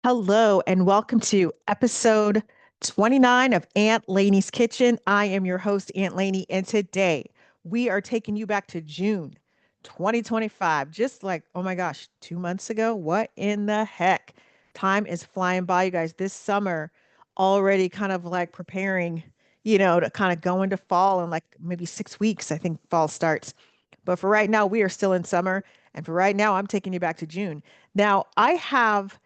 Hello, and welcome to episode 29 of Aunt Lainey's Kitchen. I am your host, Aunt Lainey, and today we are taking you back to June 2025. Just like, oh my gosh, 2 months ago? What in the heck? Time is flying by, you guys. This summer already kind of like preparing, to kind of go into fall in like maybe 6 weeks. I think fall starts. But for right now, we are still in summer. And for right now, I'm taking you back to June. Now, I have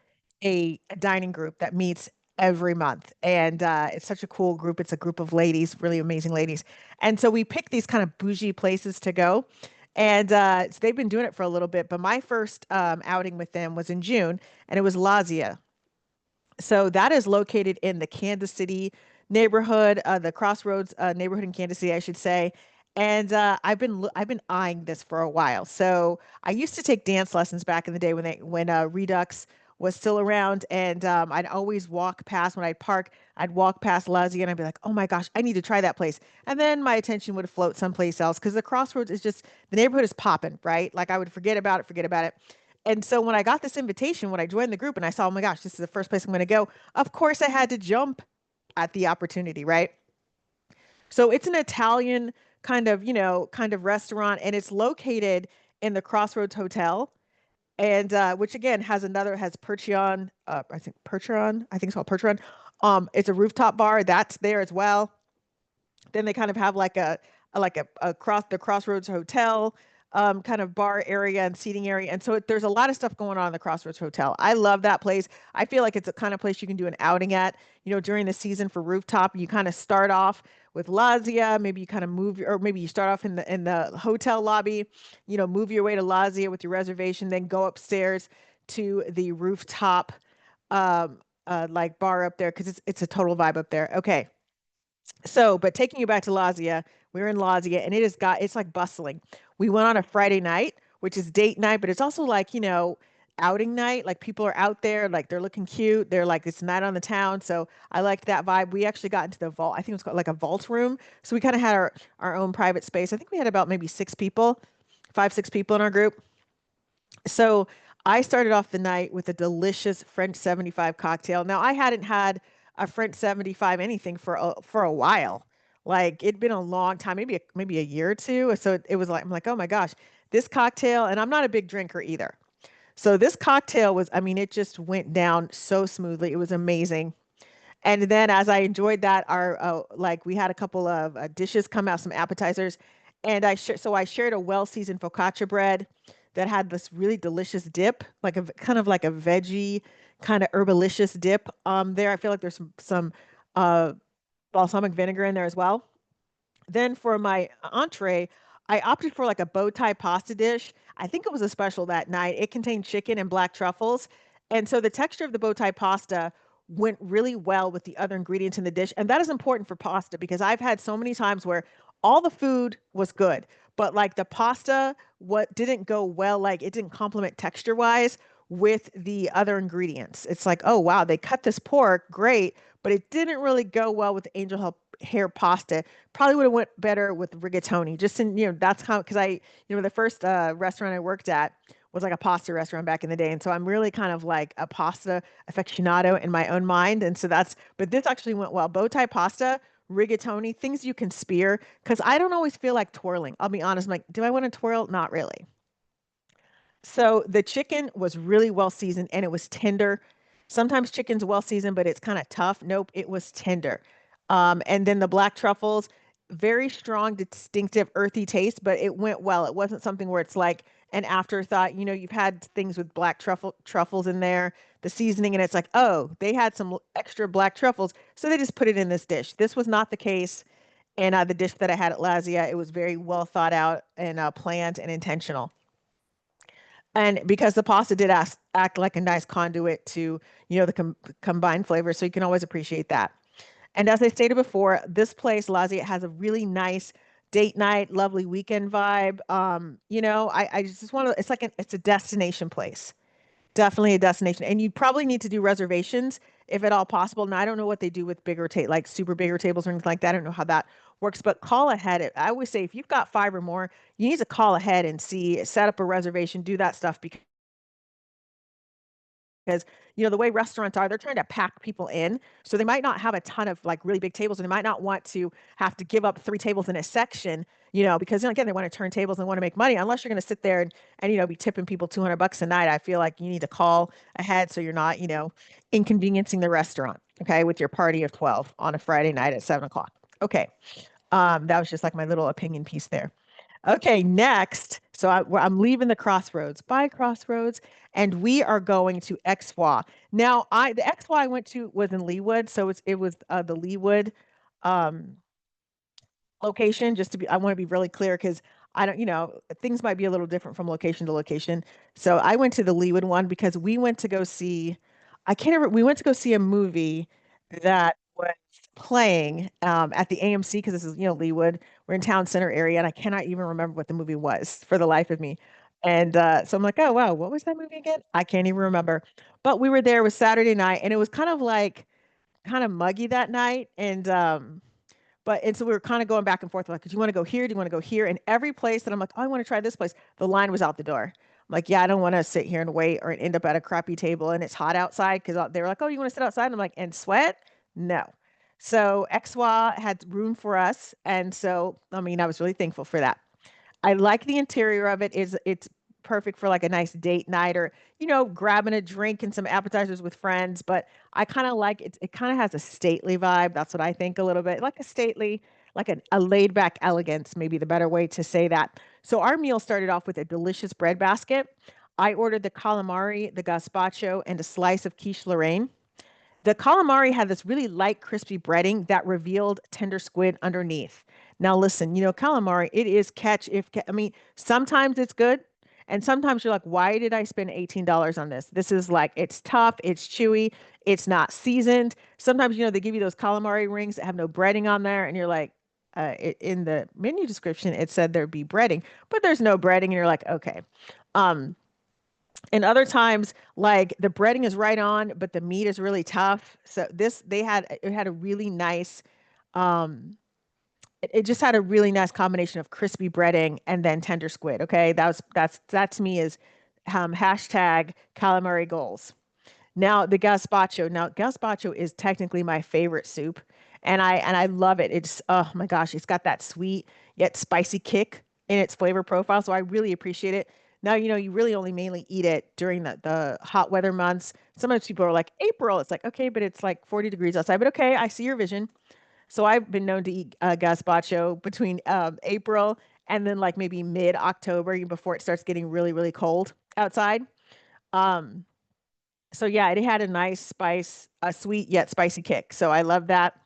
a dining group that meets every month. And it's such a cool group. It's a group of ladies, really amazing ladies. And so we pick these kind of bougie places to go. And so they've been doing it for a little bit. But my first outing with them was in June, and it was Lazia. So that is located in the Kansas City neighborhood, the Crossroads neighborhood in Kansas City, I should say. And I've been eyeing this for a while. So I used to take dance lessons back in the day when Redux was still around, and I'd always walk past when I'd park. I'd walk past Lazia and I'd be like, "Oh my gosh, I need to try that place." And then my attention would float someplace else because the Crossroads is just the neighborhood is popping, right? Like I would forget about it. And so when I got this invitation, when I joined the group and I saw, oh my gosh, this is the first place I'm going to go, of course I had to jump at the opportunity, right? So it's an Italian kind of restaurant, and it's located in the Crossroads Hotel, and which again has Percheon, I think it's called Percheon. It's a rooftop bar that's there as well. Then they kind of have like a cross the Crossroads Hotel kind of bar area and seating area. And so there's a lot of stuff going on in the Crossroads Hotel. I love that place. I feel like it's a kind of place you can do an outing at, during the season for rooftop. You kind of start off with Lazia, maybe you kind of or maybe you start off in the hotel lobby, move your way to Lazia with your reservation, then go upstairs to the rooftop like bar up there because it's a total vibe up there. Okay. So, but taking you back to Lazia, we were in Lazia and it's like bustling. We went on a Friday night, which is date night, but it's also like, outing night. Like people are out there, like they're looking cute. They're like, it's night on the town. So I liked that vibe. We actually got into the vault. I think it was called like a vault room. So we kind of had our own private space. I think we had about maybe 6 people, 5, 6 people in our group. So I started off the night with a delicious French 75 cocktail. Now I hadn't had a French 75 anything for a while. Like it'd been a long time, maybe a year or two. So it was like I'm like, oh my gosh, this cocktail, and I'm not a big drinker either. So this cocktail was, I mean, it just went down so smoothly. It was amazing. And then as I enjoyed that, our like we had a couple of dishes come out, some appetizers, and I shared a well-seasoned focaccia bread that had this really delicious dip, like a kind of like a veggie kind of herbalicious dip. There I feel like there's some uh balsamic vinegar in there as well. Then for my entree, I opted for like a bow tie pasta dish. I think it was a special that night. It contained chicken and black truffles. And so the texture of the bow tie pasta went really well with the other ingredients in the dish. And that is important for pasta because I've had so many times where all the food was good, but like the pasta, what didn't go well, like it didn't complement texture wise with the other ingredients. It's like, oh wow, they cut this pork, great, but it didn't really go well with the hair pasta. Probably would have went better with rigatoni. Just in, that's how because the first restaurant I worked at was like a pasta restaurant back in the day, and so I'm really kind of like a pasta aficionado in my own mind, and so but this actually went well. Bow tie pasta, rigatoni, things you can spear because I don't always feel like twirling. I'll be honest. I'm like, do I want to twirl? Not really. So the chicken was really well seasoned and it was tender. Sometimes chicken's well seasoned, but it's kind of tough. Nope, it was tender. And then the black truffles, very strong, distinctive, earthy taste, but it went well. It wasn't something where it's like an afterthought. You've had things with black truffles in there, the seasoning, and it's like, oh, they had some extra black truffles, so they just put it in this dish. This was not the case in the dish that I had at Lazia. It was very well thought out and planned and intentional. And because the pasta did act like a nice conduit to, the combined flavor, so you can always appreciate that. And as I stated before, this place, Lazia, has a really nice date night, lovely weekend vibe. I just want to, it's a destination place. Definitely a destination. And you probably need to do reservations if at all possible. Now, I don't know what they do with like super bigger tables or anything like that. I don't know how that works, but call ahead. I always say if you've got five or more, you need to call ahead and set up a reservation, do that stuff because because the way restaurants are, they're trying to pack people in, so they might not have a ton of like really big tables, and they might not want to have to give up 3 tables in a section, because again, they want to turn tables and want to make money. Unless you're going to sit there and be tipping people $200 a night, I feel like you need to call ahead so you're not inconveniencing the restaurant, okay, with your party of 12 on a Friday night at 7 o'clock. Okay. That was just like my little opinion piece there. Okay, next. So I'm leaving the Crossroads. Bye, Crossroads. And we are going to Aixois. Now, the Aixois I went to was in Leawood, so it was the Leawood um, location. Just to be, I want to be really clear because I don't, things might be a little different from location to location. So I went to the Leawood one because we went to go see. I can't remember. We went to go see a movie that was playing at the AMC because this is Leawood. We're in town center area, and I cannot even remember what the movie was for the life of me. And so I'm like, oh wow, what was that movie again? I can't even remember. But we were there. It was Saturday night, and it was kind of like kind of muggy that night, and so we were kind of going back and forth, like, do you want to go here? Do you want to go here? And every place that I'm like, oh, I want to try this place, the line was out the door. I'm like, yeah, I don't want to sit here and wait or end up at a crappy table and it's hot outside because they were like, oh, you want to sit outside? And I'm like, and sweat? No. So Aixois had room for us. And so, I mean, I was really thankful for that. I like the interior of it. It's perfect for like a nice date night or grabbing a drink and some appetizers with friends. But I kind of like it. It kind of has a stately vibe. That's what I think a little bit like a stately, like a laid back elegance, maybe the better way to say that. So our meal started off with a delicious bread basket. I ordered the calamari, the gazpacho, and a slice of quiche Lorraine. The calamari had this really light, crispy breading that revealed tender squid underneath. Now, listen, calamari, it is catch if, I mean, sometimes it's good. And sometimes you're like, why did I spend $18 on this? This is like, it's tough, it's chewy, it's not seasoned. Sometimes, they give you those calamari rings that have no breading on there. And you're like, in the menu description, it said there'd be breading, but there's no breading. And you're like, okay. Um, and other times, like the breading is right on, but the meat is really tough. So it had a really nice, um, it just had a really nice combination of crispy breading and then tender squid. Okay, that to me is hashtag calamari goals. Now the gazpacho. Now gazpacho is technically my favorite soup, and I love it. It's oh my gosh, it's got that sweet yet spicy kick in its flavor profile, so I really appreciate it. Now you really only mainly eat it during the hot weather months. Sometimes people are like April. It's like okay, but it's like 40 degrees outside. But okay, I see your vision. So I've been known to eat gazpacho between April and then like maybe mid October before it starts getting really really cold outside. Um, so yeah, it had a nice spice, a sweet yet spicy kick. So I love that.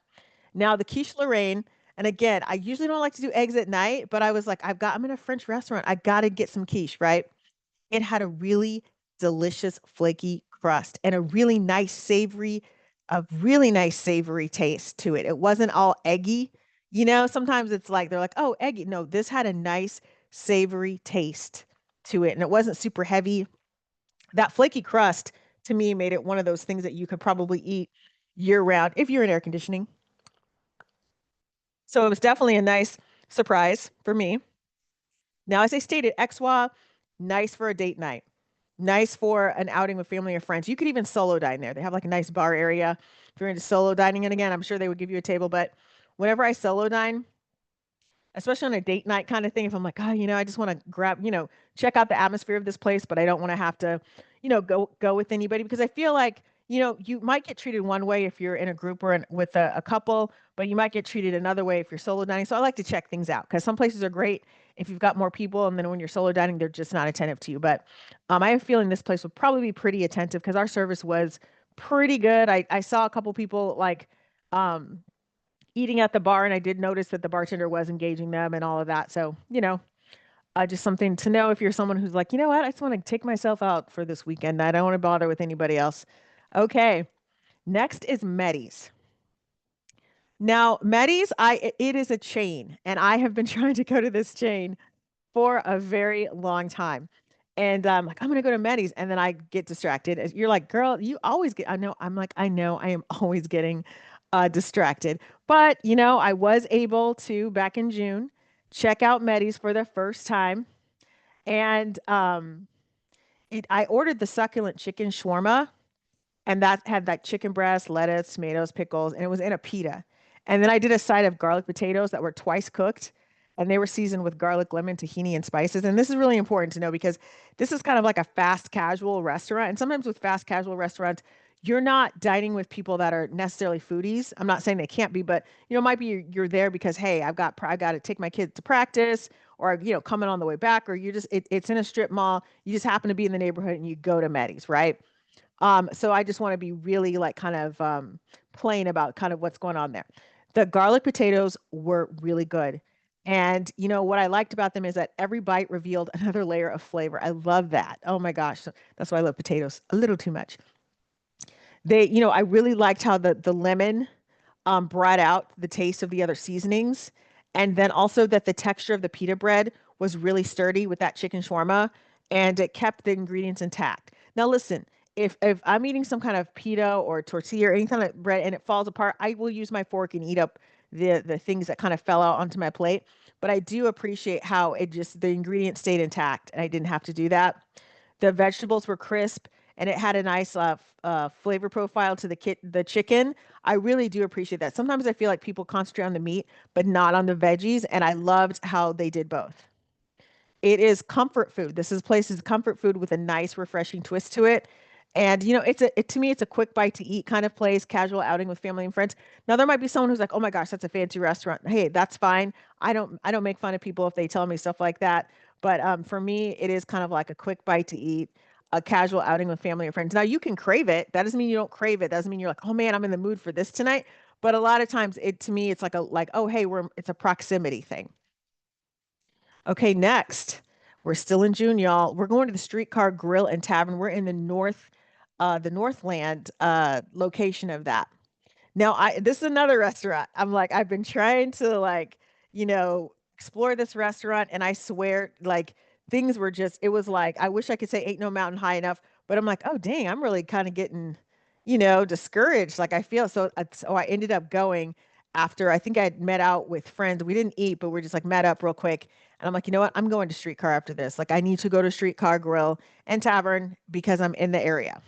Now the quiche Lorraine, and again, I usually don't like to do eggs at night, but I was like, I'm in a French restaurant. I gotta get some quiche, right? It had a really delicious flaky crust and a really nice savory taste to it. It wasn't all eggy. Sometimes it's like they're like, oh, eggy. No, this had a nice savory taste to it, and it wasn't super heavy. That flaky crust to me made it one of those things that you could probably eat year round if you're in air conditioning. So it was definitely a nice surprise for me. Now, as I stated, Exwa, nice for a date night, nice for an outing with family or friends. You could even solo dine there. They have like a nice bar area if you're into solo dining. And again, I'm sure they would give you a table, but whenever I solo dine, especially on a date night kind of thing, if I'm like, oh, I just want to grab, check out the atmosphere of this place, but I don't want to have to, go with anybody because I feel like, you might get treated one way if you're in a group or with a couple, but you might get treated another way if you're solo dining. So I like to check things out because some places are great if you've got more people, and then when you're solo dining, they're just not attentive to you. But I have a feeling this place would probably be pretty attentive because our service was pretty good. I saw a couple people like um eating at the bar, and I did notice that the bartender was engaging them and all of that. So, just something to know if you're someone who's like, you know what, I just want to take myself out for this weekend. I don't want to bother with anybody else. Okay, next is Meddy's. Now, Meddy's, it is a chain, and I have been trying to go to this chain for a very long time. And I'm like, I'm gonna go to Meddy's, and then I get distracted. You're like, girl, you always get. I know. I'm like, I know. I am always getting distracted. But I was able to back in June check out Meddy's for the first time, and I ordered the succulent chicken shawarma. and that had like chicken breast, lettuce, tomatoes, pickles, and it was in a pita. And then I did a side of garlic potatoes that were twice cooked, and they were seasoned with garlic, lemon, tahini, and spices. And this is really important to know because this is kind of like a fast casual restaurant. And sometimes with fast casual restaurants, you're not dining with people that are necessarily foodies. I'm not saying they can't be, but it might be you're there because hey, I got to take my kids to practice, or coming on the way back, or it's in a strip mall. You just happen to be in the neighborhood and you go to Meddy's, right? So I just want to be really like kind of plain about kind of what's going on there. The garlic potatoes were really good. And what I liked about them is that every bite revealed another layer of flavor. I love that. Oh my gosh. That's why I love potatoes a little too much. I really liked how the lemon brought out the taste of the other seasonings. And then also that the texture of the pita bread was really sturdy with that chicken shawarma, and it kept the ingredients intact. Now, listen, if I'm eating some kind of pita or tortilla or any kind of bread and it falls apart, I will use my fork and eat up the things that kind of fell out onto my plate. But I do appreciate how the ingredients stayed intact and I didn't have to do that. The vegetables were crisp and it had a nice flavor profile to the chicken. I really do appreciate that. Sometimes I feel like people concentrate on the meat, but not on the veggies. And I loved how they did both. It is comfort food. Place is comfort food with a nice, refreshing twist to it. And to me, it's a quick bite to eat kind of place, casual outing with family and friends. Now there might be someone who's like, "Oh my gosh, that's a fancy restaurant." Hey, that's fine. I don't make fun of people if they tell me stuff like that. But for me, it is kind of like a quick bite to eat, a casual outing with family and friends. Now you can crave it. That doesn't mean you don't crave it. That doesn't mean you're like, "Oh man, I'm in the mood for this tonight." But a lot of times, to me, it's like, "Oh hey, it's a proximity thing." Okay, next. We're still in June, y'all. We're going to the Streetcar Grill and Tavern. We're in the Northland location of that. Now, this is another restaurant. I'm like, I've been trying to explore this restaurant, and I swear, like things were just, it was like, I wish I could say ain't no mountain high enough, but I'm like, oh dang, I'm really kind of getting, discouraged. Like I feel so I ended up going after I think I had met out with friends. We didn't eat, but we're just like met up real quick. And I'm like, you know what? I'm going to Streetcar after this. Like I need to go to Streetcar Grill and Tavern because I'm in the area.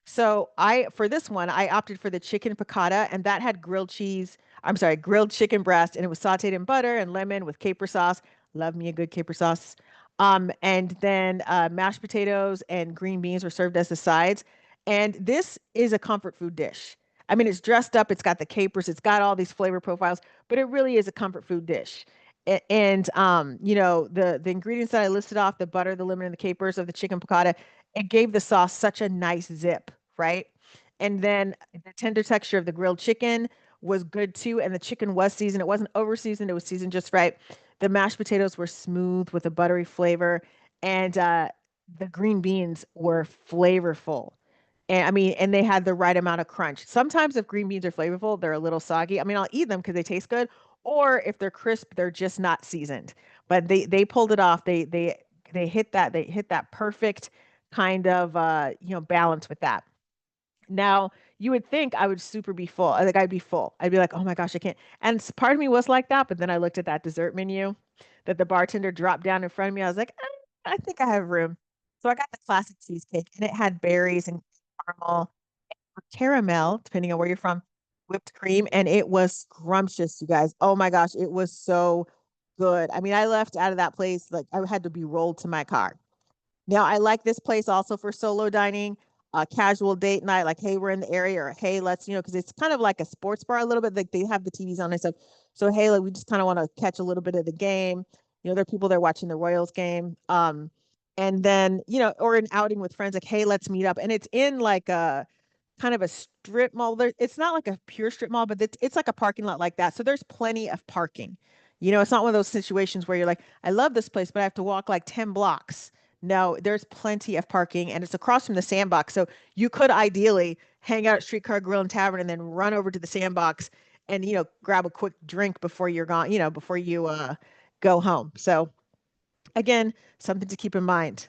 So for this one, I opted for the chicken piccata, and that had grilled cheese. I'm sorry, grilled chicken breast, and it was sautéed in butter and lemon with caper sauce. Love me a good caper sauce. And then mashed potatoes and green beans were served as the sides. And this is a comfort food dish. I mean, it's dressed up, it's got the capers, it's got all these flavor profiles, but it really is a comfort food dish. And the ingredients that I listed off, the butter, the lemon, and the capers of the chicken piccata, it gave the sauce such a nice zip, right? And then the tender texture of the grilled chicken was good too. And the chicken was seasoned. It wasn't over seasoned, it was seasoned just right. The mashed potatoes were smooth with a buttery flavor. And the green beans were flavorful. And I mean, and they had the right amount of crunch. Sometimes if green beans are flavorful, they're a little soggy. I mean, I'll eat them because they taste good. Or if they're crisp, they're just not seasoned. But they pulled it off. They hit that perfect kind of balance with that. Now, you would think I would super be full. Like I'd be full. I'd be like, oh my gosh, I can't. And part of me was like that, but then I looked at that dessert menu that the bartender dropped down in front of me. I was like, I think I have room. So I got the classic cheesecake, and it had berries and caramel or caramel, depending on where you're from, whipped cream, and it was scrumptious, you guys. Oh my gosh, it was so good. I mean, I left out of that place like I had to be rolled to my car. Now, I like this place also for solo dining, casual date night, like, hey, we're in the area, or hey, let's, because it's kind of like a sports bar a little bit. Like they have the TVs on and stuff. So, hey, like, we just kind of want to catch a little bit of the game. There are people there watching the Royals game. And then, or an outing with friends, like, hey, let's meet up. And it's in like a kind of a strip mall. It's not like a pure strip mall, but it's like a parking lot like that. So there's plenty of parking. It's not one of those situations where you're like, I love this place, but I have to walk like 10 blocks. No, there's plenty of parking and it's across from the sandbox. So you could ideally hang out at Streetcar Grill and Tavern and then run over to the sandbox and, grab a quick drink before you're gone, before you go home. So again, something to keep in mind.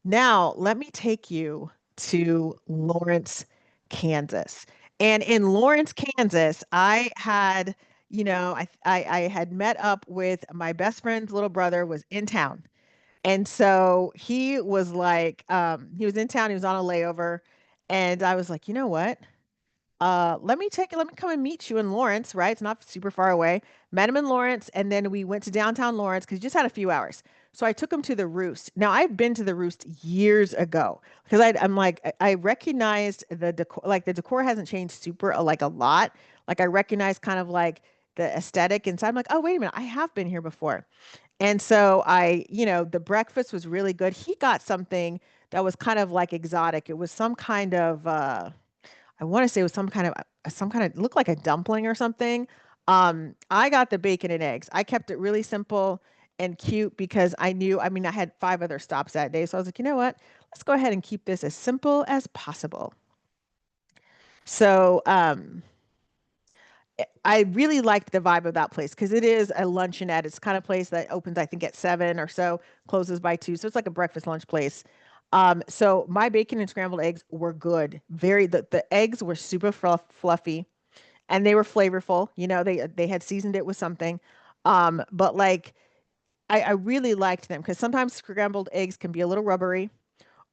Now, let me take you to Lawrence, Kansas. And in Lawrence, Kansas, I had, I had met up with my best friend's little brother was in town. And so he was like, he was in town, he was on a layover. And I was like, you know what? Let me come and meet you in Lawrence, right? It's not super far away. Met him in Lawrence, and then we went to downtown Lawrence because he just had a few hours. So I took him to the Roost. Now I've been to the Roost years ago because I'm like I recognized the decor, like the decor hasn't changed super like a lot. Like I recognize kind of like the aesthetic, and so I'm like, oh wait a minute, I have been here before. And so the breakfast was really good. He got something that was kind of like exotic. It was some kind of I want to say it was some kind of looked like a dumpling or something. I got the bacon and eggs. I kept it really simple and cute because I knew, I mean, I had five other stops that day. So I was like, you know what? Let's go ahead and keep this as simple as possible. So I really liked the vibe of that place because it is a luncheonette. It's the kind of place that opens, I think, at 7 or so, closes by 2. So it's like a breakfast lunch place. So my bacon and scrambled eggs were good. The eggs were super fluffy and they were flavorful. They had seasoned it with something. But like I really liked them because sometimes scrambled eggs can be a little rubbery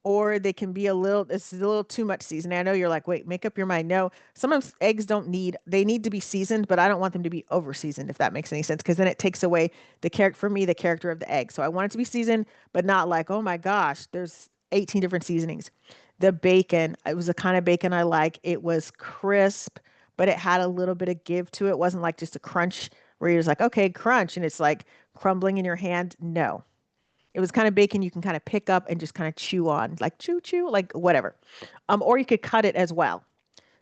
or they can be it's a little too much seasoning. I know you're like, wait, make up your mind. No, sometimes eggs they need to be seasoned, but I don't want them to be over seasoned, if that makes any sense, because then it takes away for me, the character of the egg. So I want it to be seasoned, but not like, oh my gosh, there's 18 different seasonings. The bacon, it was the kind of bacon I like. It was crisp, but it had a little bit of give to it. It wasn't like just a crunch where you're just like, okay, crunch, and it's like crumbling in your hand. No, it was kind of bacon you can kind of pick up and just kind of chew on, like chew, chew, like whatever. Or you could cut it as well.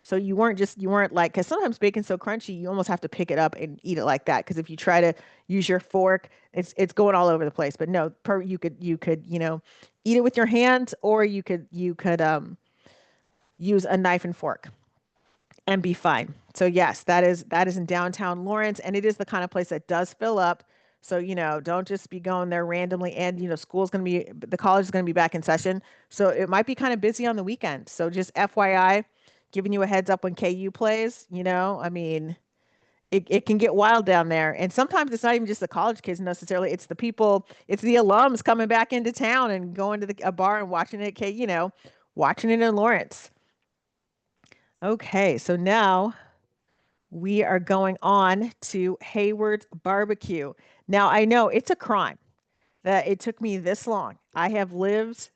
So you weren't like, because sometimes bacon's so crunchy, you almost have to pick it up and eat it like that. Because if you try to use your fork, it's going all over the place. But no, you could eat it with your hands, or you could use a knife and fork and be fine. So yes, that is in downtown Lawrence, and it is the kind of place that does fill up. So, don't just be going there randomly. And, the college is going to be back in session. So it might be kind of busy on the weekend. So just FYI, giving you a heads up when KU plays, I mean, it can get wild down there. And sometimes it's not even just the college kids necessarily. It's the people, it's the alums coming back into town and going to a bar and watching it at watching it in Lawrence. Okay, so now we are going on to Hayward's barbecue. Now, I know it's a crime that it took me this long. I have lived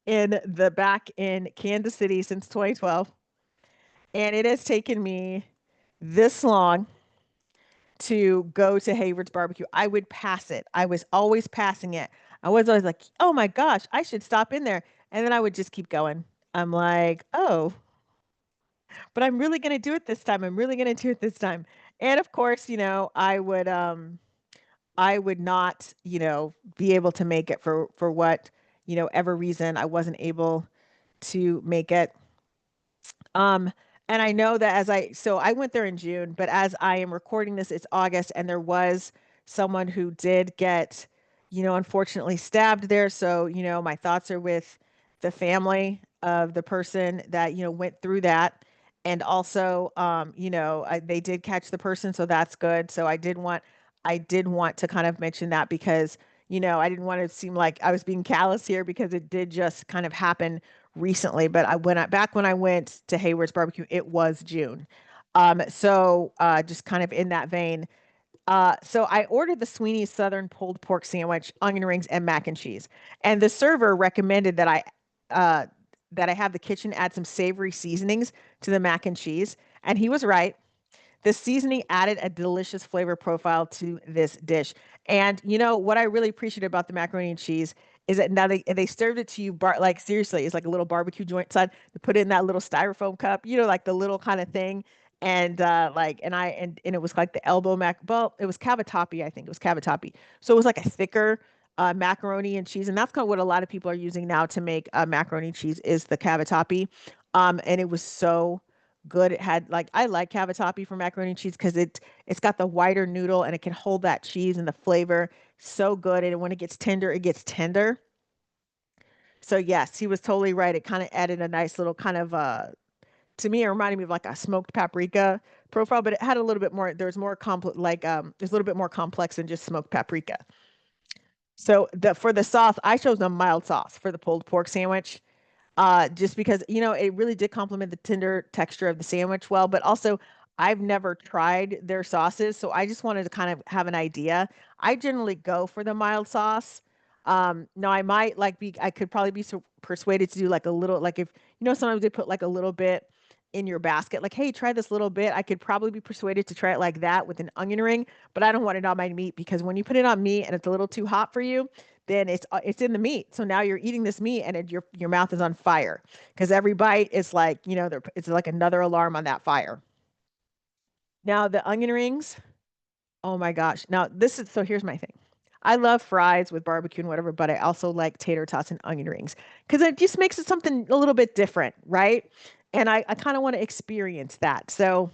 back in Kansas City since 2012, and it has taken me this long to go to Hayward's barbecue. I would pass it. I was always passing it. I was always like, oh my gosh, I should stop in there. And then I would just keep going. I'm like, oh, but I'm really going to do it this time. I'm really going to do it this time. And of course, I would not, be able to make it for what, ever reason I wasn't able to make it. Um, and I know that so I went there in June, but as I am recording this, it's August, and there was someone who did get, unfortunately stabbed there. So, my thoughts are with the family of the person that, went through that. And also, they did catch the person, so that's good. So I did want to kind of mention that because, I didn't want to seem like I was being callous here because it did just kind of happen recently. But back when I went to Hayward's barbecue, it was June. So just kind of in that vein. So I ordered the Sweeney's Southern pulled pork sandwich, onion rings, and mac and cheese. And the server recommended uh that I have the kitchen add some savory seasonings to the mac and cheese. And he was right. The seasoning added a delicious flavor profile to this dish. And what I really appreciate about the macaroni and cheese is that now they served it to you like seriously, it's like a little barbecue joint side to put it in that little styrofoam cup, like the little kind of thing. And and it was like the elbow well, it was cavatappi, I think it was cavatappi. So it was like a thicker macaroni and cheese, and that's kind of what a lot of people are using now to make macaroni and cheese is the cavatappi. And it was so good. It had like I like cavatappi for macaroni and cheese because it's got the wider noodle and it can hold that cheese and the flavor so good. And when it gets tender, it gets tender. So yes, he was totally right. It kind of added a nice little kind of to me, it reminded me of like a smoked paprika profile, but it had a little bit more, there's more complex there's a little bit more complex than just smoked paprika. So for the sauce, I chose a mild sauce for the pulled pork sandwich. just because, it really did complement the tender texture of the sandwich well, but also I've never tried their sauces, so I just wanted to kind of have an idea. I generally go for the mild sauce. Now I might I could probably be persuaded to do like a little, like if, sometimes they put like a little bit in your basket, like, hey, try this little bit. I could probably be persuaded to try it like that with an onion ring, but I don't want it on my meat because when you put it on meat and it's a little too hot for you, then it's in the meat. So now you're eating this meat and your mouth is on fire because every bite is like, it's like another alarm on that fire. Now the onion rings, oh my gosh. Now so here's my thing. I love fries with barbecue and whatever, but I also like tater tots and onion rings because it just makes it something a little bit different, right? And I kind of want to experience that. So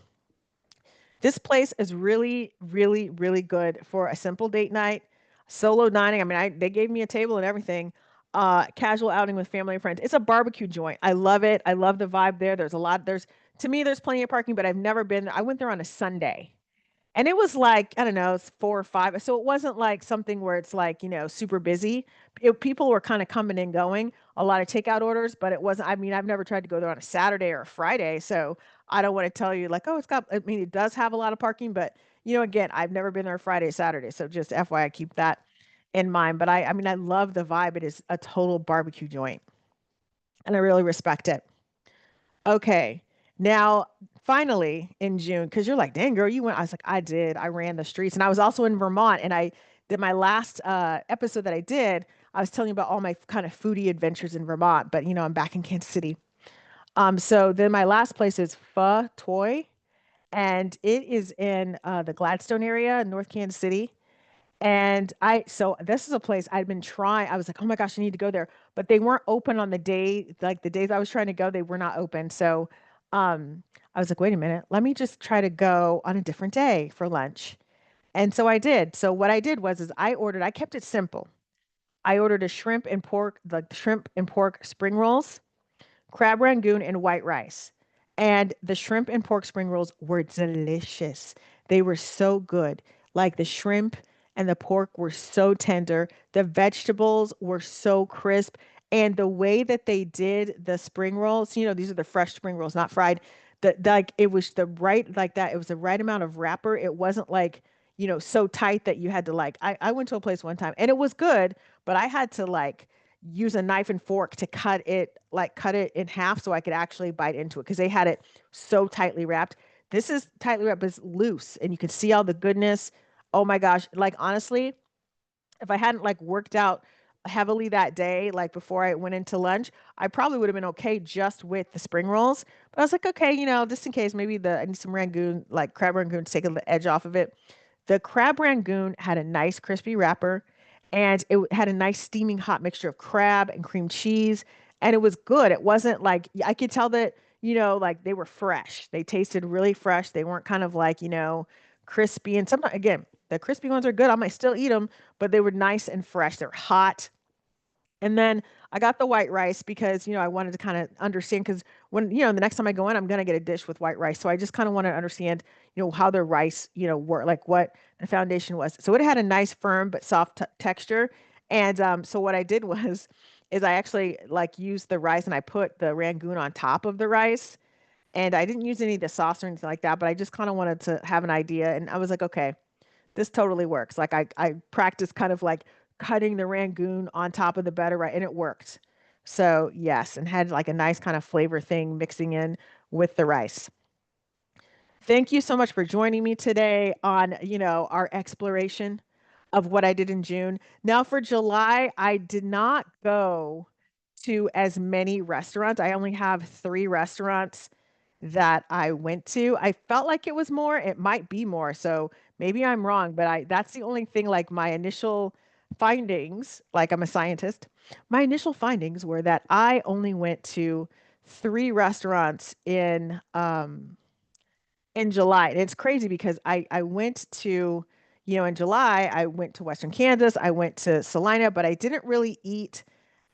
this place is really, really, really good for a simple date night, solo dining. I mean, they gave me a table and everything. Casual outing with family and friends. It's a barbecue joint. I love it. I love the vibe there. To me, there's plenty of parking, but I've never been there. I went there on a Sunday. And it was like, I don't know, it's 4 or 5. So it wasn't like something where it's like, super busy. People were kind of coming and going, a lot of takeout orders, but it wasn't, I mean, I've never tried to go there on a Saturday or a Friday. So I don't want to tell you like, oh, I mean, it does have a lot of parking, but again, I've never been there Friday, Saturday. So just FYI, keep that in mind. But I mean, I love the vibe. It is a total barbecue joint and I really respect it. Okay. Now, finally in June, because you're like, dang, girl, you went. I was like, I did. I ran the streets. And I was also in Vermont. And I did my last episode that I did. I was telling you about all my kind of foodie adventures in Vermont, but I'm back in Kansas City. So then my last place is Pho Tuoi, and it is in the Gladstone area in North Kansas City. So this is a place I'd been trying. I was like, oh my gosh, I need to go there. But they weren't open on the day, like the days I was trying to go, they were not open. So I was like, wait a minute, let me just try to go on a different day for lunch. And so I did. So what I did is I kept it simple. I ordered a shrimp and pork, like the shrimp and pork spring rolls, crab rangoon, and white rice. And the shrimp and pork spring rolls were delicious. They were so good. Like the shrimp and the pork were so tender. The vegetables were so crisp. And the way that they did the spring rolls, these are the fresh spring rolls, not fried. Like it was the right, like that. It was the right amount of wrapper. It wasn't like, so tight that you had to like, I went to a place one time and it was good, but I had to like use a knife and fork to cut it in half so I could actually bite into it because they had it so tightly wrapped. This is tightly wrapped, but it's loose and you can see all the goodness. Oh my gosh. Like honestly, if I hadn't like worked out heavily that day, like before I went into lunch, I probably would have been okay just with the spring rolls. But I was like, okay, just in case maybe I need some rangoon, like crab rangoon to take the edge off of it. The crab rangoon had a nice crispy wrapper and it had a nice steaming hot mixture of crab and cream cheese. And it was good. It wasn't like, I could tell that, like they were fresh. They tasted really fresh. They weren't kind of like, crispy. And sometimes, again, the crispy ones are good. I might still eat them, but they were nice and fresh. They're hot. And then I got the white rice because, I wanted to kind of understand because when, the next time I go in, I'm going to get a dish with white rice. So I just kind of want to understand, how the rice, work, like what the foundation was. So it had a nice, firm, but soft texture. And so what I did is I actually like used the rice and I put the rangoon on top of the rice. And I didn't use any of the sauce or anything like that, but I just kind of wanted to have an idea. And I was like, okay, this totally works. Like I practiced kind of like cutting the rangoon on top of the butter, right? And it worked. So yes, and had like a nice kind of flavor thing mixing in with the rice. Thank you so much for joining me today on, our exploration of what I did in June. Now for July, I did not go to as many restaurants. I only have 3 restaurants that I went to. I felt like it was more, it might be more. So maybe I'm wrong, but that's the only thing like my initial findings, like I'm a scientist. My initial findings were that I only went to 3 restaurants in July. And it's crazy because I went to, in July, I went to Western Kansas, I went to Salina, but I didn't really eat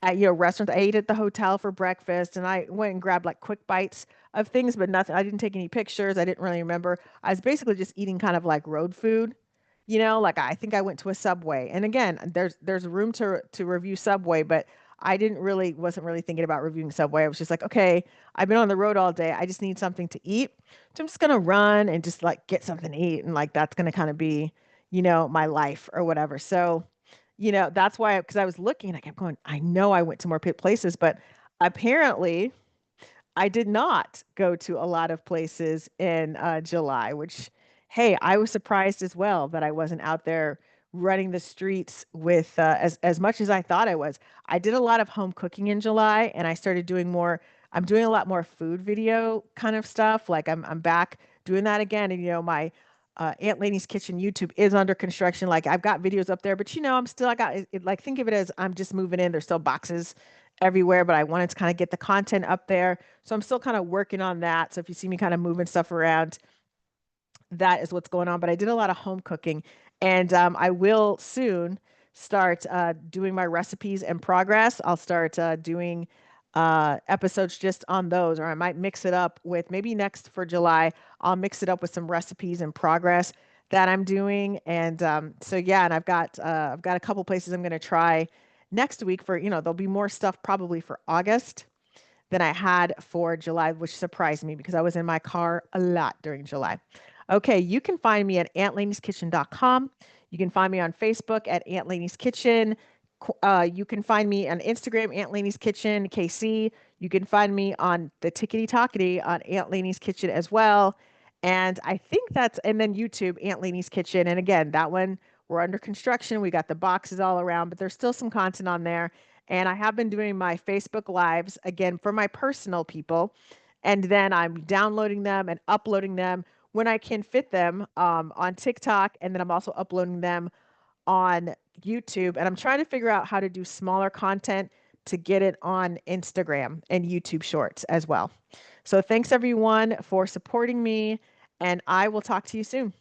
at, restaurants. I ate at the hotel for breakfast and I went and grabbed like quick bites of things, but nothing. I didn't take any pictures. I didn't really remember. I was basically just eating kind of like road food. Like I think I went to a Subway. And again, there's room to review Subway, but I wasn't really thinking about reviewing Subway. I was just like, okay, I've been on the road all day. I just need something to eat. So I'm just gonna run and just like get something to eat. And like that's gonna kind of be, my life or whatever. So, that's why, because I was looking, I kept going, I know I went to more places, but apparently I did not go to a lot of places in July, which, hey, I was surprised as well that I wasn't out there running the streets with as much as I thought I was. I did a lot of home cooking in July, and I started doing more. I'm doing a lot more food video kind of stuff. Like I'm back doing that again, and my Aunt Lainey's Kitchen YouTube is under construction. Like I've got videos up there, but I got like think of it as I'm just moving in. There's still boxes everywhere, but I wanted to kind of get the content up there. So I'm still kind of working on that. So if you see me kind of moving stuff around, that is what's going on. But I did a lot of home cooking, and I will soon start doing my recipes in progress. I'll start doing episodes just on those, or I might mix it up with maybe next for July. I'll mix it up with some recipes in progress that I'm doing, and so yeah, and I've got a couple places I'm going to try next week for there'll be more stuff probably for August than I had for July, which surprised me because I was in my car a lot during July. Okay, you can find me at AuntLainie'sKitchen.com. You can find me on Facebook at Aunt Lainey's Kitchen. You can find me on Instagram, Aunt Lainey's Kitchen, KC. You can find me on the Tickety Tockety on Aunt Lainey's Kitchen as well. And I think and then YouTube, Aunt Lainey's Kitchen. And again, that one, we're under construction. We got the boxes all around, but there's still some content on there. And I have been doing my Facebook Lives again for my personal people. And then I'm downloading them and uploading them when I can fit them on TikTok. And then I'm also uploading them on YouTube. And I'm trying to figure out how to do smaller content to get it on Instagram and YouTube Shorts as well. So thanks everyone for supporting me. And I will talk to you soon.